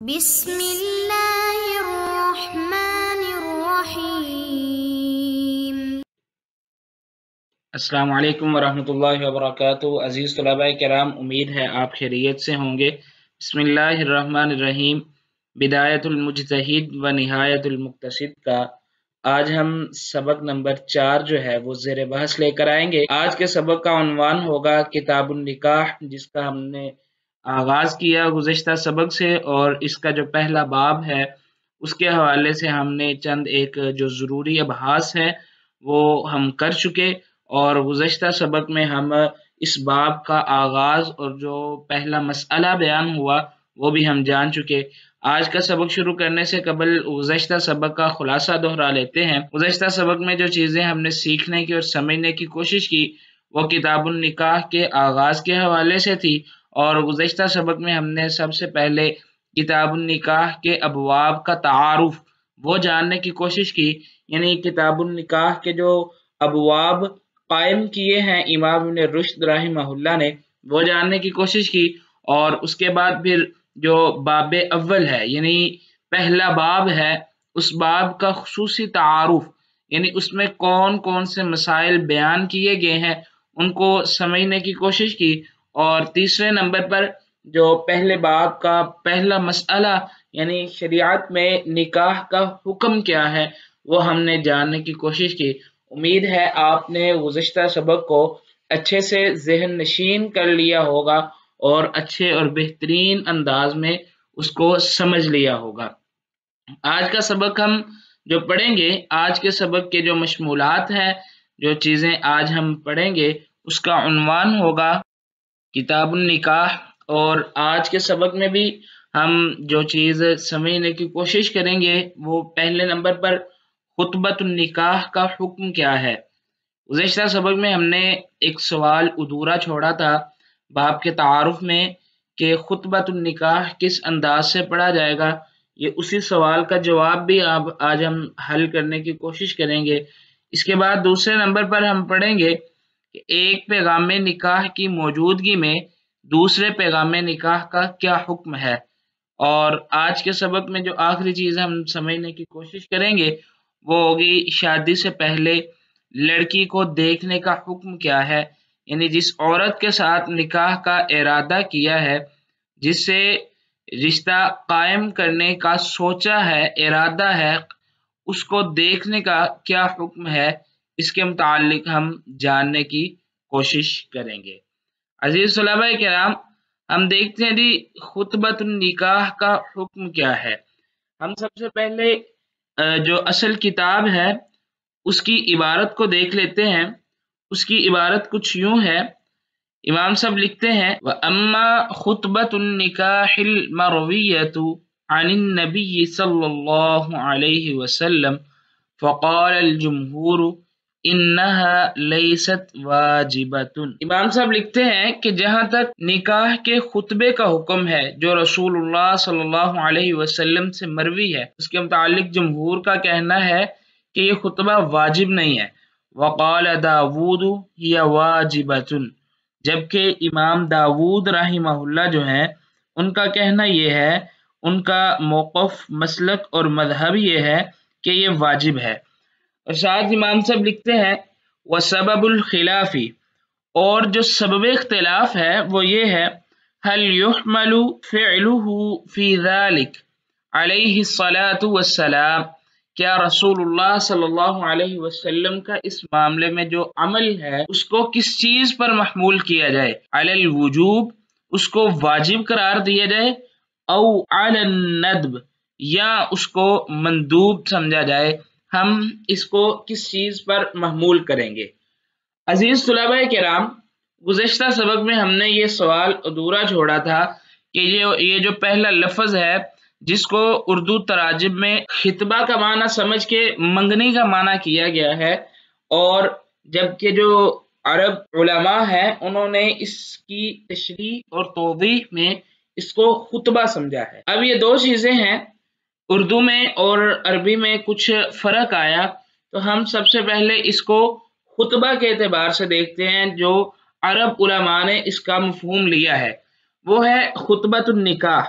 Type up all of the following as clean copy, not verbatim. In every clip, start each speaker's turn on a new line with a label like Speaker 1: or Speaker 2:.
Speaker 1: بسم اللہ الرحمن الرحیم۔
Speaker 2: السلام علیکم ورحمۃ اللہ وبرکاتہ۔ عزیز طلباء کرام، امید ہے آپ خیریت سے ہوں گے۔ بسم اللہ الرحمن الرحیم۔ بدایت المجتہد و نہایت المقتصد کا آج ہم سبق نمبر 4 جو ہے وہ زیر بحث لے کر آئیں گے۔ آج کے سبق کا عنوان ہوگا کتاب النکاح، جس کا ہم نے آغاز کیا گزشتہ سبق سے، اور اس کا جو پہلا باب ہے اس کے حوالے سے ہم نے چند ایک جو ضروری ابحاث ہے وہ ہم کر چکے، اور گزشتہ سبق میں ہم اس باب کا آغاز اور جو پہلا مسئلہ بیان ہوا وہ بھی ہم جان چکے۔ آج کا سبق شروع کرنے سے قبل گزشتہ سبق کا خلاصہ دہرا لیتے ہیں۔ گزشتہ سبق میں جو چیزیں ہم نے سیکھنے کی اور سمجھنے کی کوشش کی وہ کتاب النکاح کے آغاز کے حوالے سے تھی، اور گزشتہ سبق میں ہم نے سب سے پہلے کتاب النکاح کے ابواب کا تعارف وہ جاننے کی کوشش کی، یعنی کتاب النکاح کے جو ابواب قائم کیے ہیں امام ابن رشد رحمہ اللہ نے وہ جاننے کی کوشش کی، اور اس کے بعد پھر جو باب اول ہے یعنی پہلا باب ہے اس باب کا خصوصی تعارف، یعنی اس میں کون کون سے مسائل بیان کیے گئے ہیں ان کو سمجھنے کی کوشش کی، اور تیسرے نمبر پر جو پہلے باب کا پہلا مسئلہ یعنی شریعت میں نکاح کا حکم کیا ہے وہ ہم نے جاننے کی کوشش کی۔ امید ہے آپ نے گزشتہ سبق کو اچھے سے ذہن نشین کر لیا ہوگا اور اچھے اور بہترین انداز میں اس کو سمجھ لیا ہوگا۔ آج کا سبق ہم جو پڑھیں گے، آج کے سبق کے جو مشمولات ہیں، جو چیزیں آج ہم پڑھیں گے اس کا عنوان ہوگا کتاب النکاح، اور آج کے سبق میں بھی ہم جو چیز سمجھنے کی کوشش کریں گے وہ پہلے نمبر پر خطبۃ النکاح کا حکم کیا ہے۔ گزشتہ سبق میں ہم نے ایک سوال ادھورا چھوڑا تھا باب کے تعارف میں کہ خطبۃ النکاح کس انداز سے پڑھا جائے گا، یہ اسی سوال کا جواب بھی آج ہم حل کرنے کی کوشش کریں گے۔ اس کے بعد دوسرے نمبر پر ہم پڑھیں گے کہ ایک پیغام نکاح کی موجودگی میں دوسرے پیغام نکاح کا کیا حکم ہے، اور آج کے سبق میں جو آخری چیز ہم سمجھنے کی کوشش کریں گے وہ ہوگی شادی سے پہلے لڑکی کو دیکھنے کا حکم کیا ہے، یعنی جس عورت کے ساتھ نکاح کا ارادہ کیا ہے، جس سے رشتہ قائم کرنے کا سوچا ہے، ارادہ ہے، اس کو دیکھنے کا کیا حکم ہے، اس کے متعلق ہم جاننے کی کوشش کریں گے۔ عزیز طلباء کرام، ہم دیکھتے ہیں جی خطبۃ النکاح کا حکم کیا ہے۔ ہم سب سے پہلے جو اصل کتاب ہے اس کی عبارت کو دیکھ لیتے ہیں۔ اس کی عبارت کچھ یوں ہے، امام صاحب لکھتے ہیں وَأَمَّا خُطْبَةُ النِّكَاحِ الْمَرْوِيَّةُ عَنِ النَّبِيِّ صلی اللہ علیہ وسلم فقال الجمہور انہا لیست واجبۃ۔ امام صاحب لکھتے ہیں کہ جہاں تک نکاح کے خطبے کا حکم ہے جو رسول اللہ صلی اللہ علیہ وسلم سے مروی ہے، اس کے متعلق جمہور کا کہنا ہے کہ یہ خطبہ واجب نہیں ہے۔ وقال داود ہی واجبۃ، جبکہ امام داود رحمہ اللہ جو ہیں ان کا کہنا یہ ہے، ان کا موقف مسلک اور مذہب یہ ہے کہ یہ واجب ہے۔ اور ساتھ امام صاحب لکھتے ہیں وسبب الخلاف، اور جو سبب اختلاف ہے وہ یہ ہے هل يحمل فعله في ذلك علیہ الصلاۃ والسلام، کیا رسول اللہ صلی اللہ علیہ وسلم کا اس معاملے میں جو عمل ہے اس کو کس چیز پر محمول کیا جائے، علی الوجوب، اس کو واجب قرار دیا جائے، او علی الندب، یا اس کو مندوب سمجھا جائے، ہم اس کو کس چیز پر محمول کریں گے۔ عزیز طلباء کرام، گزشتہ سبق میں ہم نے یہ سوال ادھورا چھوڑا تھا کہ یہ جو پہلا لفظ ہے جس کو اردو تراجم میں خطبہ کا معنی سمجھ کے منگنی کا معنی کیا گیا ہے، اور جبکہ جو عرب علماء ہیں انہوں نے اس کی تشریح اور توضیح میں اس کو خطبہ سمجھا ہے۔ اب یہ دو چیزیں ہیں، اردو میں اور عربی میں کچھ فرق آیا، تو ہم سب سے پہلے اس کو خطبہ کے اعتبار سے دیکھتے ہیں۔ جو عرب علماء نے اس کا مفہوم لیا ہے وہ ہے خطبۃ النکاح۔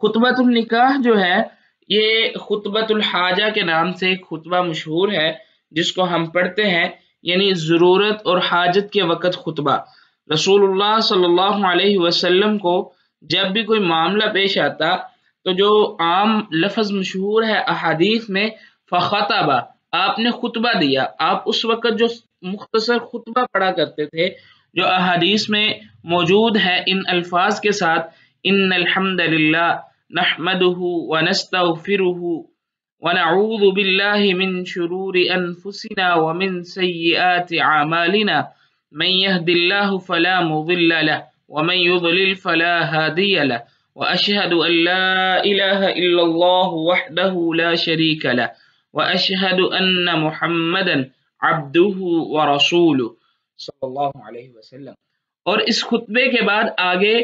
Speaker 2: خطبۃ النکاح جو ہے یہ خطبۃ الحاجہ کے نام سے ایک خطبہ مشہور ہے جس کو ہم پڑھتے ہیں، یعنی ضرورت اور حاجت کے وقت خطبہ۔ رسول اللہ صلی اللہ علیہ وسلم کو جب بھی کوئی معاملہ پیش آتا تو جو عام لفظ مشہور ہے احادیث میں فخطبہ، آپ نے خطبہ دیا، آپ اس وقت جو مختصر خطبہ پڑھا کرتے تھے جو احادیث میں موجود ہے ان الفاظ کے ساتھ، ان الحمد للہ نحمده ونستغفره ونعوذ بالله من شرور انفسنا ومن سيئات اعمالنا من يهد الله فلا مضل له ومن يضلل فلا هادي له واشهد ان لا اله الا الله وحده لا شريك له واشهد ان محمدا عبده ورسوله صلی اللہ علیہ وسلم۔ اور اس خطبے کے بعد آگے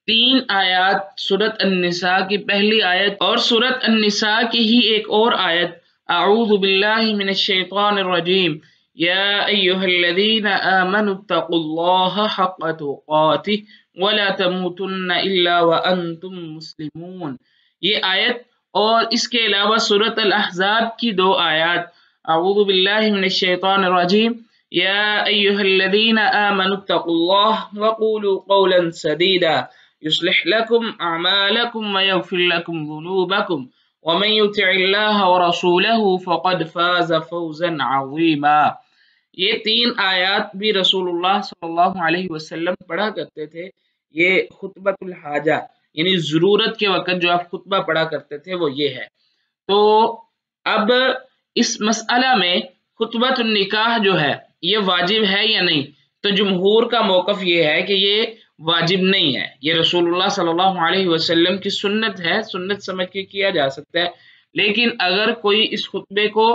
Speaker 2: 3 آیات سورۃ النساء کی پہلی آیت اور سورۃ النساء کی ہی ایک اور آیت، اعوذ باللہ من الشیطان الرجیم یا ایہا الذین آمنوا اتقوا اللہ حق تقاتہ ولا تموتن الا وانتم مسلمون، یہ آیت اور اس کے علاوہ سورۃ الاحزاب کی 2 آیات، اعوذ باللہ من الشیطان الرجیم یا ایہا الذین آمنوا اتقوا اللہ وقولوا قولا سدیدا يصلح لكم أعمالكم ويغفر لكم ذنوبكم ومن يطع الله ورسوله فقد فاز فوزا عظيما۔ یہ 3 آیات بھی رسول اللہ صلی اللہ علیہ وسلم پڑھا کرتے تھے۔ یہ خطبۃ الحاجہ یعنی ضرورت کے وقت جو آپ خطبہ پڑھا کرتے تھے وہ یہ ہے۔ تو اب اس مسئلہ میں خطبۃ النکاح جو ہے یہ واجب ہے یا نہیں؟ تو جمہور کا موقف یہ ہے کہ یہ واجب نہیں ہے، یہ رسول اللہ صلی اللہ علیہ وسلم کی سنت ہے، سنت سمجھ کے کیا جا سکتا ہے۔ لیکن اگر کوئی اس خطبے کو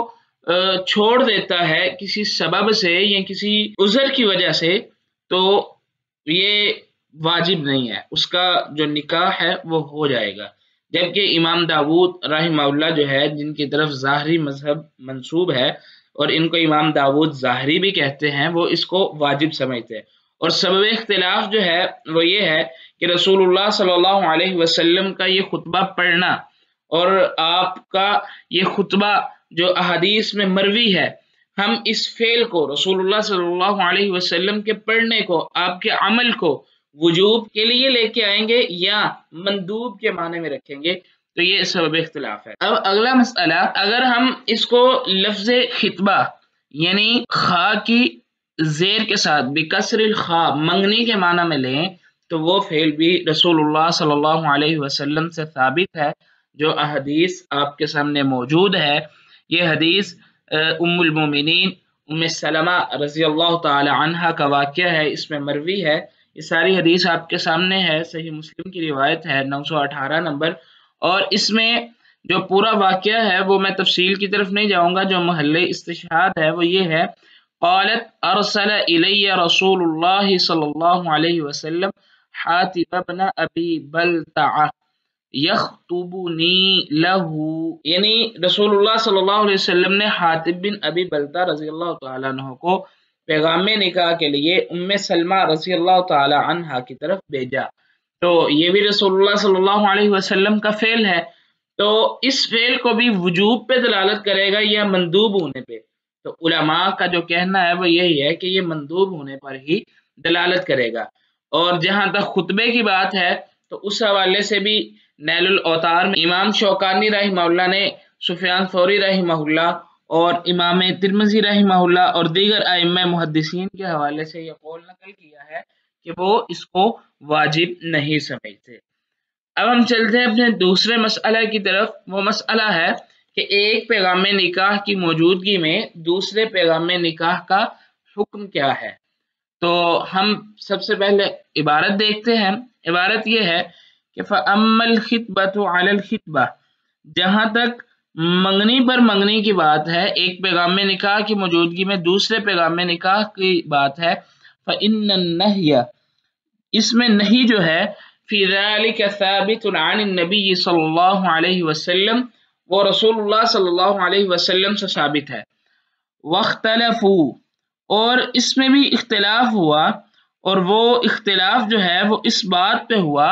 Speaker 2: چھوڑ دیتا ہے کسی سبب سے یا کسی عذر کی وجہ سے تو یہ واجب نہیں ہے، اس کا جو نکاح ہے وہ ہو جائے گا۔ جبکہ امام داود رحمہ اللہ جو ہے جن کی طرف ظاہری مذہب منسوب ہے اور ان کو امام داود ظاہری بھی کہتے ہیں، وہ اس کو واجب سمجھتے ہیں۔ اور سبب اختلاف جو ہے وہ یہ ہے کہ رسول اللہ صلی اللہ علیہ وسلم کا یہ خطبہ پڑھنا اور آپ کا یہ خطبہ جو احادیث میں مروی ہے، ہم اس فعل کو رسول اللہ صلی اللہ علیہ وسلم کے پڑھنے کو، آپ کے عمل کو وجوب کے لیے لے کے آئیں گے یا مندوب کے معنی میں رکھیں گے، تو یہ سبب اختلاف ہے۔ اب اگلا مسئلہ، اگر ہم اس کو لفظ خطبہ یعنی خا کی زیر کے ساتھ بکسر الخاء منگنی کے معنی میں لیں تو وہ فعل بھی رسول اللہ صلی اللہ علیہ وسلم سے ثابت ہے، جو احادیث آپ کے سامنے موجود ہے۔ یہ حدیث ام المومنین ام سلمہ رضی اللہ تعالی عنہ کا واقعہ ہے، اس میں مروی ہے۔ یہ ساری حدیث آپ کے سامنے ہے، صحیح مسلم کی روایت ہے 918 نمبر، اور اس میں جو پورا واقعہ ہے وہ میں تفصیل کی طرف نہیں جاؤں گا، جو محل استشہاد ہے وہ یہ ہے، قالت ارسل الی رسول اللہ صلی اللہ علیہ وسلم حاتب ابن ابی بلتعہ یخطبنی لہ، یعنی رسول اللہ صلی اللہ علیہ وسلم نے حاتب بن ابی بلتع رضی اللہ تعالیٰ عنہ کو پیغام نکاح کے لیے ام سلمہ رضی اللہ تعالیٰ عنہ کی طرف بھیجا۔ تو یہ بھی رسول اللہ صلی اللہ علیہ وسلم کا فعل ہے، تو اس فعل کو بھی وجوب پہ دلالت کرے گا یا مندوب ہونے پہ؟ تو علماء کا جو کہنا ہے وہ یہی ہے کہ یہ مندوب ہونے پر ہی دلالت کرے گا۔ اور جہاں تک خطبے کی بات ہے تو اس حوالے سے بھی نیل الاوطار میں امام شوکانی رحمہ اللہ نے سفیان ثوری رحمہ اللہ اور امام ترمذی رحمہ اللہ اور دیگر ائمہ محدثین کے حوالے سے یہ قول نقل کیا ہے کہ وہ اس کو واجب نہیں سمجھتے۔ اب ہم چلتے ہیں اپنے دوسرے مسئلہ کی طرف۔ وہ مسئلہ ہے کہ ایک پیغام نکاح کی موجودگی میں دوسرے پیغام نکاح کا حکم کیا ہے۔ تو ہم سب سے پہلے عبارت دیکھتے ہیں۔ عبارت یہ ہے کہ فَأَمَّا الْخِطْبَةُ عَلَى الْخِطْبَةِ، جہاں تک منگنی پر منگنی کی بات ہے، ایک پیغام نکاح کی موجودگی میں دوسرے پیغام نکاح کی بات ہے، فَإِنَّ النَّهْيَ، اس میں نہیں جو ہے، فِي ذَلِكَ ثَابِتٌ عَنِ النَّبِيِّ صلی اللہ علیہ وسلم، وہ رسول اللہ صلی اللہ علیہ وسلم سے ثابت ہے۔ وَاخْتَلَفُوا، اور اس میں بھی اختلاف ہوا، اور وہ اختلاف جو ہے وہ اس بات پہ ہوا،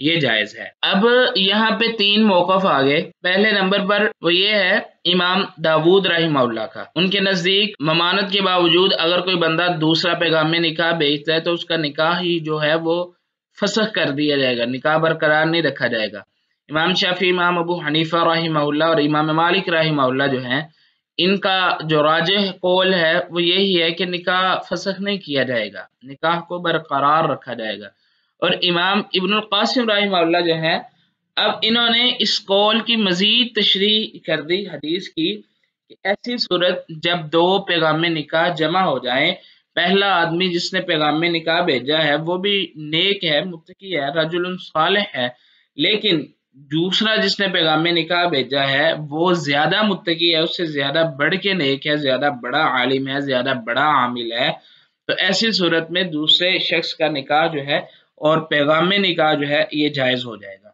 Speaker 2: یہ جائز ہے۔ اب یہاں پہ 3 موقف آ گئے۔ پہلے نمبر پر وہ یہ ہے امام داود رحمہ اللہ کا، ان کے نزدیک ممانت کے باوجود اگر کوئی بندہ دوسرا پیغام نکاح بھیجتا ہے تو اس کا نکاح ہی جو ہے وہ فسخ کر دیا جائے گا، نکاح برقرار نہیں رکھا جائے گا۔ امام شافعی، امام ابو حنیفہ رحمہ اللہ اور امام مالک رحمہ اللہ جو ہیں، ان کا جو راجح قول ہے وہ یہی ہے کہ نکاح فسخ نہیں کیا جائے گا، نکاح کو برقرار رکھا جائے گا۔ اور امام ابن القاسم رحمہ اللہ جو ہیں، اب انہوں نے اس قول کی مزید تشریح کر دی حدیث کی کہ ایسی صورت جب 2 پیغام نکاح جمع ہو جائیں، پہلا آدمی جس نے پیغام نکاح بھیجا ہے وہ بھی نیک ہے، متقی ہے، رجل صالح ہے، لیکن دوسرا جس نے پیغام نکاح بھیجا ہے وہ زیادہ متقی ہے، اس سے زیادہ بڑھ کے نیک ہے، زیادہ بڑا عالم ہے، زیادہ بڑا عامل ہے، تو ایسی صورت میں دوسرے شخص کا نکاح جو ہے اور پیغام نکاح جو ہے یہ جائز ہو جائے گا۔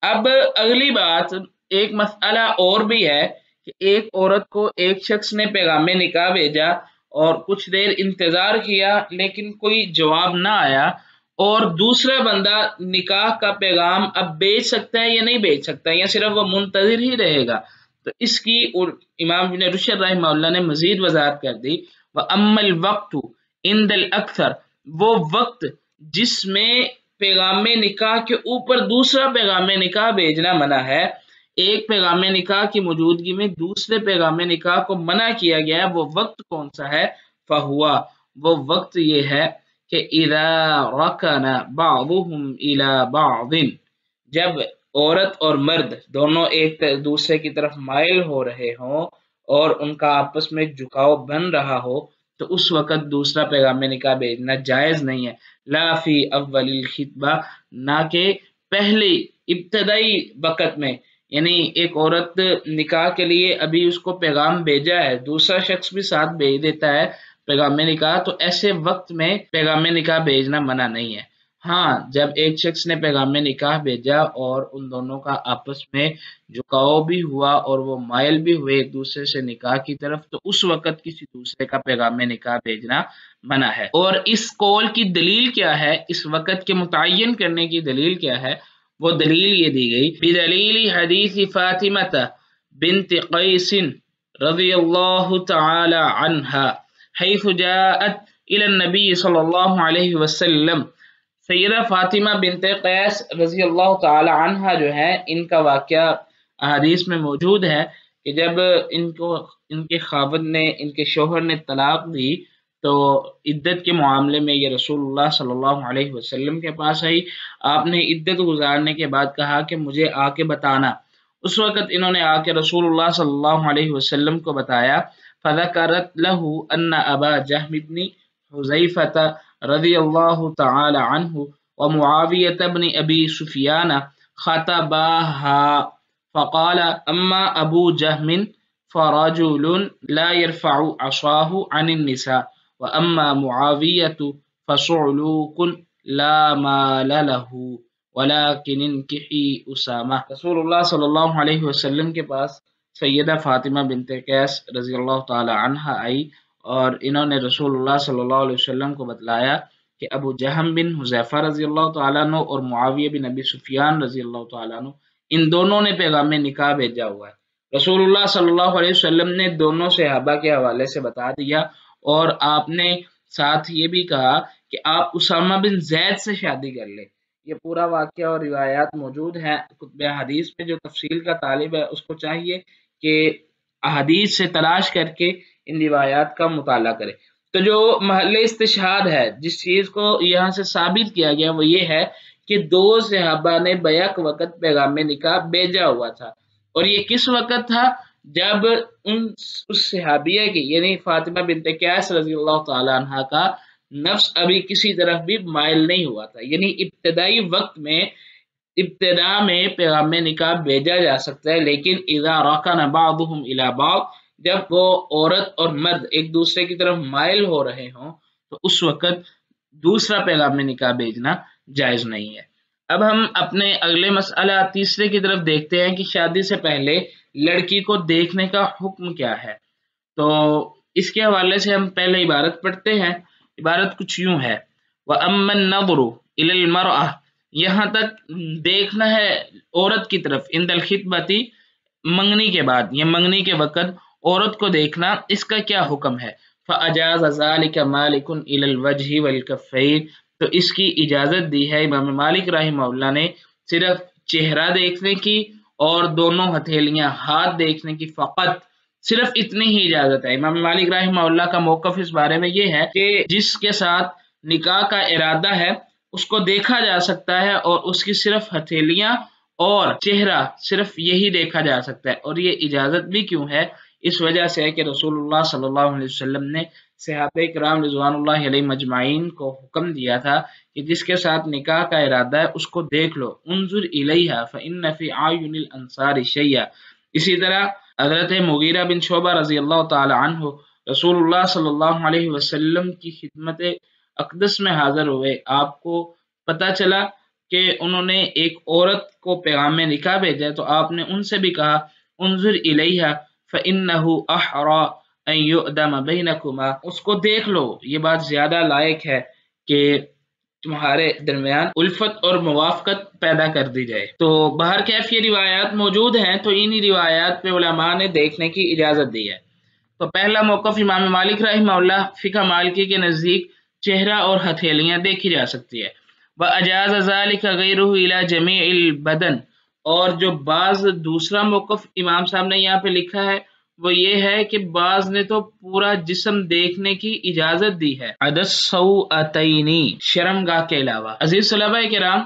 Speaker 2: اب اگلی بات، ایک مسئلہ اور بھی ہے کہ ایک عورت کو ایک شخص نے پیغام نکاح بھیجا اور کچھ دیر انتظار کیا لیکن کوئی جواب نہ آیا، اور دوسرا بندہ نکاح کا پیغام اب بھیج سکتا ہے یا نہیں بھیج سکتا یا صرف وہ منتظر ہی رہے گا، تو اس کی امام بن رشد رحمہ اللہ نے مزید وضاحت کر دی۔ وَأَمَّا الْوَقْتُ عِنْدَ الْأَكْثَرِ، وہ وقت جس میں پیغام نکاح کے اوپر دوسرا پیغام نکاح بھیجنا منع ہے، ایک پیغام نکاح کی موجودگی میں دوسرے پیغام نکاح کو منع کیا گیا ہے، وہ وقت کون سا ہے؟ فہوا، وہ وقت یہ ہے کہ اذا رکن بعضهم الى بعض، جب عورت اور مرد دونوں ایک دوسرے کی طرف مائل ہو رہے ہوں اور ان کا آپس میں جھکاؤ بن رہا ہو، تو اس وقت دوسرا پیغام نکاح بھیجنا جائز نہیں ہے۔ لا فی اول الخطبہ، نہ کہ پہلی ابتدائی وقت میں، یعنی ایک عورت نکاح کے لیے ابھی اس کو پیغام بھیجا ہے، دوسرا شخص بھی ساتھ بھیج دیتا ہے پیغام نکاح، تو ایسے وقت میں پیغام نکاح بھیجنا منع نہیں ہے۔ ہاں، جب ایک شخص نے پیغام نکاح بھیجا اور ان دونوں کا آپس میں جھکاؤ بھی ہوا اور وہ مائل بھی ہوئے ایک دوسرے سے نکاح کی طرف، تو اس وقت کسی دوسرے کا پیغام نکاح بھیجنا منع ہے۔ اور اس قول کی دلیل کیا ہے، اس وقت کے متعین کرنے کی دلیل کیا ہے؟ وہ دلیل یہ دی گئی بدلیل حدیث فاطمہ بنت قیس رضی اللہ تعالی عنہا حیث جاءت الى النبی صلی اللہ علیہ وسلم، سیدہ فاطمہ بنت قیس رضی اللہ تعالی عنہا جو ہے، ان کا واقعہ احادیث میں موجود ہے کہ جب ان کے خاوند نے، ان کے شوہر نے طلاق دی تو عدت کے معاملے میں یہ رسول اللہ صلی اللہ علیہ وسلم کے پاس آئی، آپ نے عدت گزارنے کے بعد کہا کہ مجھے آ کے بتانا، اس وقت انہوں نے آ کے رسول اللہ صلی اللہ علیہ وسلم کو بتایا، فذکرت لہ ان ابا جہم بن حذیفہ رضی اللہ تعالی عنہ ومعاویۃ بن ابی سفیان خطباها، فقال اما ابو جہم فرجل لا يرفع عصاه عن النساء، واما معاویۃ فصعلوک لا مال له ولكن انکحی اسامہ۔ رسول اللہ صلی اللہ علیہ وسلم کے پاس سیدہ فاطمہ بنت قیس رضی اللہ تعالی عنہا آئی اور انہوں نے رسول اللہ صلی اللہ علیہ وسلم کو بتلایا کہ ابو جہم بن حذیفہ رضی اللہ تعالیٰ عنہ اور معاویہ بن ابی سفیان رضی اللہ تعالیٰ عنہ، ان دونوں نے پیغام نکاح بھیجا ہوا ہے۔ رسول اللہ صلی اللہ علیہ وسلم نے دونوں صحابہ کے حوالے سے بتا دیا، اور آپ نے ساتھ یہ بھی کہا کہ آپ اسامہ بن زید سے شادی کر لیں۔ یہ پورا واقعہ اور روایات موجود ہیں کتب حدیث میں، جو تفصیل کا طالب ہے اس کو چاہیے کہ احادیث سے تلاش کر کے ان روایات کا مطالعہ کرے۔ تو جو محل استشہاد ہے، جس چیز کو یہاں سے ثابت کیا گیا، وہ یہ ہے کہ 2 صحابہ نے بیک وقت پیغام نکاح بھیجا ہوا تھا، اور یہ کس وقت تھا؟ جب اس صحابیہ کی، یعنی فاطمہ بنت قیس رضی اللہ تعالی عنہ کا نفس ابھی کسی طرف بھی مائل نہیں ہوا تھا، یعنی ابتدائی وقت میں، ابتدا میں پیغام نکاح بھیجا جا سکتا ہے، لیکن اذا رکن بعضهم الى بعض، جب وہ عورت اور مرد ایک دوسرے کی طرف مائل ہو رہے ہوں تو اس وقت دوسرا پیغام نکاح بھیجنا جائز نہیں ہے۔ اب ہم اپنے اگلے مسئلہ تیسرے کی طرف دیکھتے ہیں کہ شادی سے پہلے لڑکی کو دیکھنے کا حکم کیا ہے۔ تو اس کے حوالے سے ہم پہلے عبارت پڑھتے ہیں۔ عبارت کچھ یوں ہے: وَأَمَّا النَّظْرُ إِلَى الْمَرْأَةِ یہاں تک دیکھنا ہے عورت کی طرف، عند الخطبتی، منگنی کے بعد یا منگنی کے وقت عورت کو دیکھنا، اس کا کیا حکم ہے؟ فَأَجَازَ ذَلِكَ مَالِكٌ إِلَى الْوَجْهِ وَالْكَفَّيْنِ، تو اس کی اجازت دی ہے امام مالک رحمہ اللہ نے صرف چہرہ دیکھنے کی اور دونوں ہتھیلیاں ہاتھ دیکھنے کی، فقط صرف اتنی ہی اجازت ہے۔ امام مالک رحمہ اللہ کا موقف اس بارے میں یہ ہے کہ جس کے ساتھ نکاح کا ارادہ ہے اس کو دیکھا جا سکتا ہے اور اس کی صرف ہتھیلیاں اور چہرہ صرف یہی دیکھا جا سکتا ہے، اور یہ اجازت بھی کیوں ہے؟ اس وجہ سے کہ رسول اللہ صلی اللہ علیہ وسلم نے صحابہ کرام رضوان اللہ علیہ مجمعین کو حکم دیا تھا کہ جس کے ساتھ نکاح کا ارادہ ہے اس کو دیکھ لو، انظر الیہا فإن فی اعین الانصار شیئا۔ اسی طرح حضرت مغیرہ بن شعبہ رضی اللہ تعالی عنہ رسول اللہ صلی اللہ علیہ وسلم کی خدمت اقدس میں حاضر ہوئے، آپ کو پتہ چلا کہ انہوں نے ایک عورت کو پیغام نکاح بھیجا، تو آپ نے ان سے بھی کہا انظر الیہا فإنہ احرى ان یؤدم بینکما، اس کو دیکھ لو، یہ بات زیادہ لائق ہے کہ تمہارے درمیان الفت اور موافقت پیدا کر دی جائے۔ تو بہرکیف یہ روایات موجود ہیں، تو انہی روایات پہ علماء نے دیکھنے کی اجازت دی ہے۔ تو پہلا موقف امام مالک رحمہ اللہ فقہ مالکی کے نزدیک چہرہ اور ہتھیلیاں دیکھی جا سکتی ہے۔ وَأَجَازَ ذَلِكَ غَيْرُهُ إِلَى جَمِيعِ الْبَدَنِ، اور جو بعض دوسرا موقف امام صاحب نے یہاں پہ لکھا ہے وہ یہ ہے کہ بعض نے تو پورا جسم دیکھنے کی اجازت دی ہے، عدد سوءتینی، شرمگاہ کے علاوہ۔ عزیز طلباء کرام،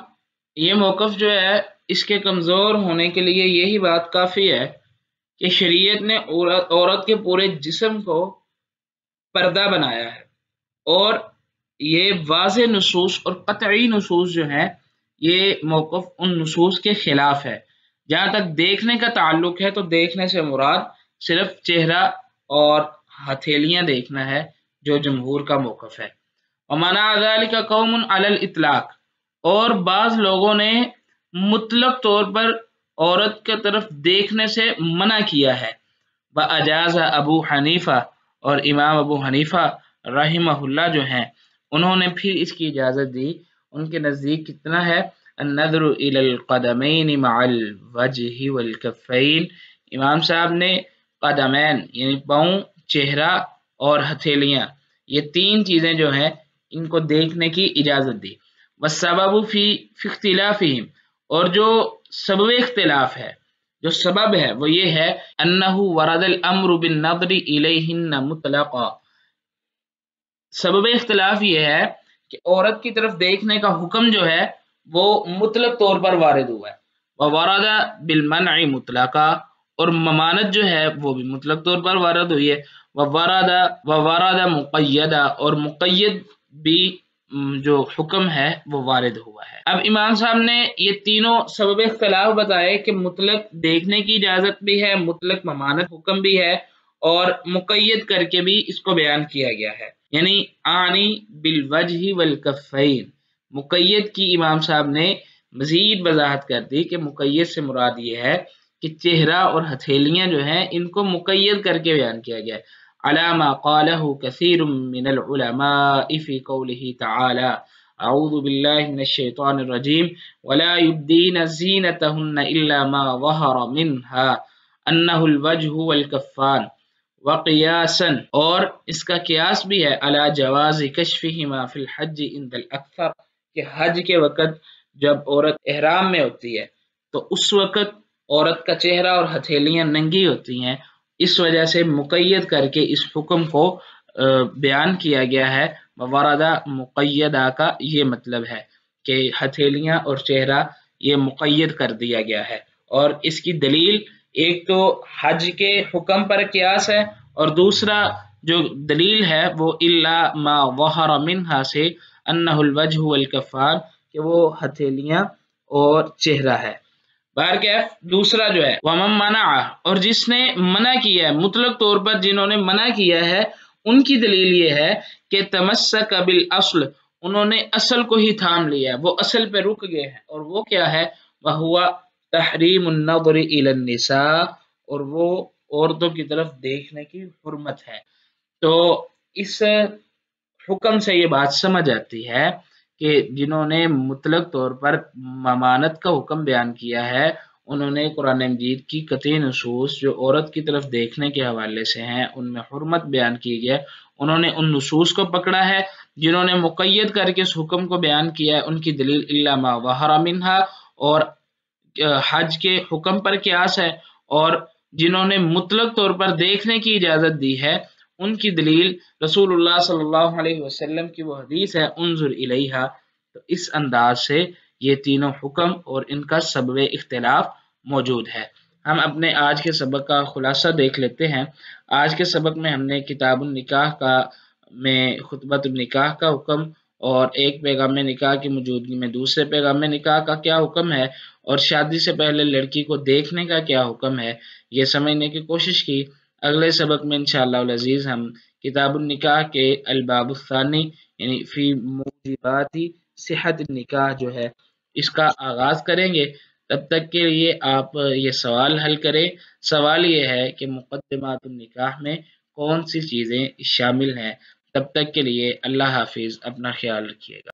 Speaker 2: یہ موقف جو ہے اس کے کمزور ہونے کے لیے یہی بات کافی ہے کہ شریعت نے عورت کے پورے جسم کو پردہ بنایا ہے، اور یہ واضح نصوص اور قطعی نصوص جو ہیں یہ موقف ان نصوص کے خلاف ہے۔ جہاں تک دیکھنے کا تعلق ہے تو دیکھنے سے مراد صرف چہرہ اور ہتھیلیاں دیکھنا ہے، جو جمہور کا موقف ہے۔ وَمَنَعَ ذَلِكَ قَوْمٌ عَلَى الْإِطْلَاقِ، اور بعض لوگوں نے مطلق طور پر عورت کی طرف دیکھنے سے منع کیا ہے۔ وَأَجَازَ ابو حنیفہ، اور امام ابو حنیفہ رحمہ اللہ جو ہیں انہوں نے پھر اس کی اجازت دی۔ ان کے نزدیک کتنا ہے؟ النظر الى القدمین مع الوجہ والکفین، امام صاحب نے قدمین یعنی پاؤں، چہرہ اور ہتھیلیاں، یہ تین چیزیں جو ہیں ان کو دیکھنے کی اجازت دی۔ والسبب فی اختلافہم، اور جو سبب اختلاف ہے، جو سبب ہے وہ یہ ہے انہ ورد الامر بالنظر الیہن مطلقا، سبب اختلاف یہ ہے کہ عورت کی طرف دیکھنے کا حکم جو ہے وہ مطلق طور پر وارد ہوا ہے، وورد بالمنع مطلقا، اور ممانت جو ہے وہ بھی مطلق طور پر وارد ہوئی ہے، وورد مقیدہ، اور مقید بھی جو حکم ہے وہ وارد ہوا ہے۔ اب امام صاحب نے یہ تینوں سبب اختلاف بتائے کہ مطلق دیکھنے کی اجازت بھی ہے، مطلق ممانت حکم بھی ہے، اور مقید کر کے بھی اس کو بیان کیا گیا ہے، یعنی آنی بالوجہ والکفین، مقید کی امام صاحب نے مزید وضاحت کر دی کہ مقید سے مراد یہ ہے کہ چہرہ اور ہتھیلیاں جو ہیں ان کو مقید کر کے بیان کیا گیا ہے، علی ما قالہ کثیر من العلماء فی قولہ تعالی اعوذ باللہ من الشیطان الرجیم ولا یبدین زینتہن الا ما ظہر منها انہ الوجہ والکفان وقیاسا، اور اس کا قیاس بھی ہے علی جواز کشفہما فی الحج عند الاکثر، کہ حج کے وقت جب عورت احرام میں ہوتی ہے تو اس وقت عورت کا چہرہ اور ہتھیلیاں ننگی ہوتی ہیں، اس وجہ سے مقید کر کے اس حکم کو بیان کیا گیا ہے۔ وردہ مقیدہ کا یہ مطلب ہے کہ ہتھیلیاں اور چہرہ یہ مقید کر دیا گیا ہے، اور اس کی دلیل ایک تو حج کے حکم پر قیاس ہے، اور دوسرا جو دلیل ہے وہ الا ما ظہر منہا سے انہ الوجہ والکفان، کہ وہ ہتھیلیاں اور چہرہ ہے۔ بہرکیف دوسرا جو ہے ومن منع، اور جس نے منع کیا ہے مطلق طور پر، جنہوں نے منع کیا ہے ان کی دلیل یہ ہے کہ تمسک بالاصل، انہوں نے اصل کو ہی تھام لیا ہے، وہ اصل پہ رک گئے ہیں، اور وہ کیا ہے؟ وہو تحریم النظر الی النساء، اور وہ عورتوں کی طرف دیکھنے کی حرمت ہے۔ تو اس حکم سے یہ بات سمجھ آتی ہے کہ جنہوں نے مطلق طور پر ممانت کا حکم بیان کیا ہے، انہوں نے قرآن مجید کی قطعی نصوص جو عورت کی طرف دیکھنے کے حوالے سے ہیں ان میں حرمت بیان کی گئی، انہوں نے ان نصوص کو پکڑا ہے۔ جنہوں نے مقید کر کے اس حکم کو بیان کیا ہے، ان کی دلیل الا ما ظہر منہا اور حج کے حکم پر قیاس ہے، اور جنہوں نے مطلق طور پر دیکھنے کی اجازت دی ہے ان کی دلیل رسول اللہ صلی اللہ علیہ وسلم کی وہ حدیث ہے انظر الیہا۔ تو اس انداز سے یہ تینوں حکم اور ان کا سبب اختلاف موجود ہے۔ ہم اپنے آج کے سبق کا خلاصہ دیکھ لیتے ہیں۔ آج کے سبق میں ہم نے کتاب النکاح میں خطبۃ النکاح کا حکم اور ایک پیغام نکاح کی موجودگی میں دوسرے پیغام نکاح کا کیا حکم ہے اور شادی سے پہلے لڑکی کو دیکھنے کا کیا حکم ہے یہ سمجھنے کی کوشش کی۔ اگلے سبق میں انشاءاللہ العزیز ہم کتاب النکاح کے الباب الثانی یعنی فی موجبات صحت النکاح جو ہے اس کا آغاز کریں گے۔ تب تک کے لیے آپ یہ سوال حل کریں۔ سوال یہ ہے کہ مقدمات النکاح میں کون سی چیزیں شامل ہیں۔ تب تک کے لیے اللہ حافظ، اپنا خیال رکھیے گا۔